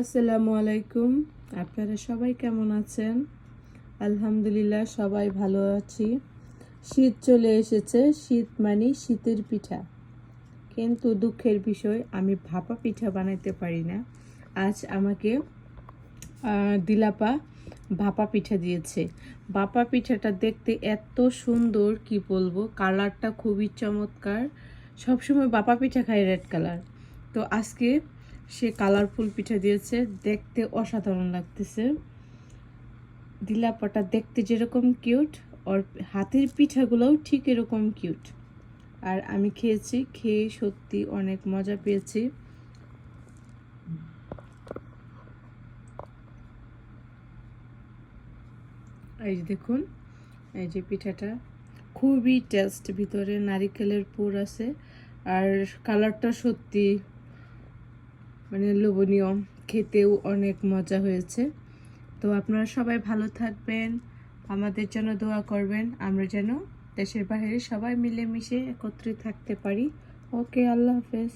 আসসালামু আলাইকুম। আপনারা সবাই কেমন আছেন? আলহামদুলিল্লাহ সবাই ভালো আছি। শীত চলে এসেছে, শীত মানে শীতের পিঠা। কিন্তু দুঃখের বিষয় আমি ভাপা পিঠা বানাইতে পারি না। আজ আমাকে দিলাপা ভাপা পিঠা দিয়েছে। ভাপা পিঠাটা দেখতে এত সুন্দর, কি বলবো, কালারটা খুবই চমৎকার। সবসময় ভাপা পিঠা খাই রেড কালার, তো আজকে সে কালারফুল পিঠা দিয়েছে, দেখতে অসাধারণ লাগতেছে। দিলাপাটা দেখতে যেরকম কিউট, ওর হাতের পিঠাগুলোও ঠিক এরকম কিউট। আর আমি খেয়েছি, খেয়ে সত্যি অনেক মজা পেয়েছি। এই যে দেখুন, এই যে পিঠাটা খুবই টেস্ট, ভিতরে নারিকেলের পুর আছে আর কালারটা সত্যি মানে লোভনীয়, খেতেও অনেক মজা হয়েছে। তো আপনারা সবাই ভালো থাকবেন, আমাদের জন্য দোয়া করবেন, আমরা যেন দেশের বাইরে সবাই মিলেমিশে একত্রে থাকতে পারি। ওকে, আল্লাহ হাফেজ।